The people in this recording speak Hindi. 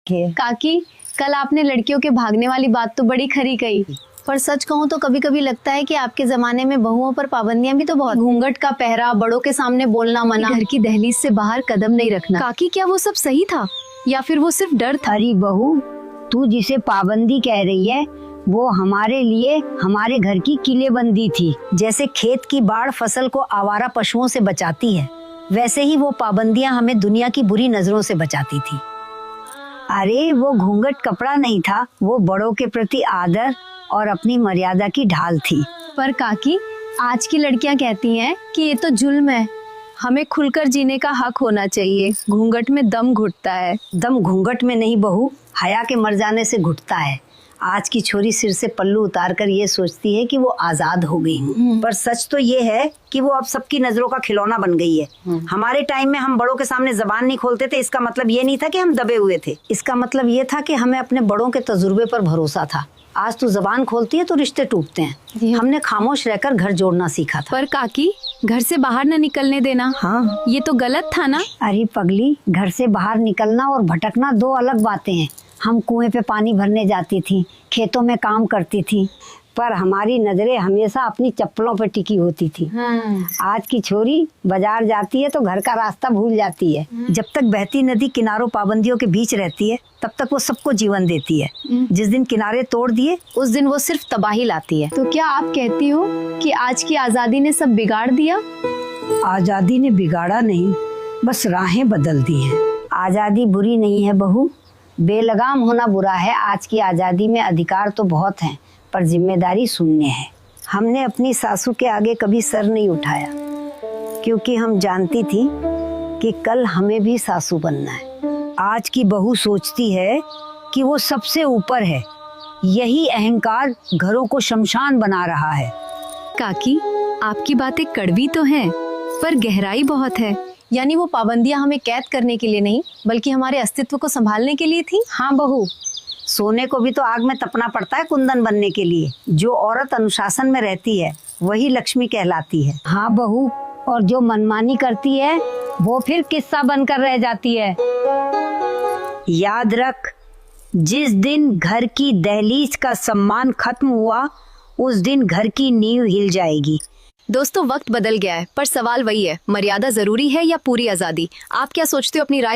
काकी, कल आपने लड़कियों के भागने वाली बात तो बड़ी खरी कही, पर सच कहूँ तो कभी कभी लगता है कि आपके जमाने में बहुओं पर पाबंदियां भी तो बहुत। घूंघट का पहरा, बड़ों के सामने बोलना मना, घर की दहलीज से बाहर कदम नहीं रखना। काकी, क्या वो सब सही था या फिर वो सिर्फ डर था? अरे बहू, तू जिसे पाबंदी कह रही है वो हमारे लिए हमारे घर की किलेबंदी थी। जैसे खेत की बाढ़ फसल को आवारा पशुओं से बचाती है, वैसे ही वो पाबंदियां हमें दुनिया की बुरी नजरों से बचाती थी। अरे वो घूंघट कपड़ा नहीं था, वो बड़ों के प्रति आदर और अपनी मर्यादा की ढाल थी। पर काकी, आज की लड़कियां कहती हैं कि ये तो जुल्म है, हमें खुलकर जीने का हक होना चाहिए। घूंघट में दम घुटता है। दम घूंघट में नहीं बहू, हया के मर जाने से घुटता है। आज की छोरी सिर से पल्लू उतार कर ये सोचती है कि वो आजाद हो गई हूँ, पर सच तो ये है कि वो अब सबकी नजरों का खिलौना बन गई है। हमारे टाइम में हम बड़ों के सामने जबान नहीं खोलते थे, इसका मतलब ये नहीं था कि हम दबे हुए थे, इसका मतलब ये था कि हमें अपने बड़ों के तजुर्बे पर भरोसा था। आज तू जबान खोलती है तो रिश्ते टूटते हैं। हमने खामोश रहकर घर जोड़ना सीखा था। पर काकी, घर से बाहर न निकलने देना, हाँ, ये तो गलत था ना? अरे पगली, घर से बाहर निकलना और भटकना दो अलग बातें हैं। हम कुएं पे पानी भरने जाती थी, खेतों में काम करती थी, पर हमारी नजरें हमेशा अपनी चप्पलों पर टिकी होती थी। आज की छोरी बाजार जाती है तो घर का रास्ता भूल जाती है। जब तक बहती नदी किनारों पाबंदियों के बीच रहती है तब तक वो सबको जीवन देती है। जिस दिन किनारे तोड़ दिए उस दिन वो सिर्फ तबाही लाती है। तो क्या आप कहती हो कि आज की आजादी ने सब बिगाड़ दिया? आजादी ने बिगाड़ा नहीं, बस राहें बदल दी हैं। आजादी बुरी नहीं है बहू, बेलगाम होना बुरा है। आज की आजादी में अधिकार तो बहुत हैं, पर जिम्मेदारी शून्य है। हमने अपनी सासू के आगे कभी सर नहीं उठाया, क्योंकि हम जानती थी कि कल हमें भी सासू बनना है। आज की बहू सोचती है कि वो सबसे ऊपर है। यही अहंकार घरों को शमशान बना रहा है। काकी, आपकी बातें कड़वी तो हैं, पर गहराई बहुत है। यानी वो पाबंदियां हमें कैद करने के लिए नहीं, बल्कि हमारे अस्तित्व को संभालने के लिए थी। हाँ बहू, सोने को भी तो आग में तपना पड़ता है कुंदन बनने के लिए। जो औरत अनुशासन में रहती है वही लक्ष्मी कहलाती है। हाँ बहू, और जो मनमानी करती है वो फिर किस्सा बनकर रह जाती है। याद रख, जिस दिन घर की दहलीज का सम्मान खत्म हुआ उस दिन घर की नींव हिल जाएगी। दोस्तों, वक्त बदल गया है, पर सवाल वही है, मर्यादा जरूरी है या पूरी आजादी? आप क्या सोचते हो? अपनी राय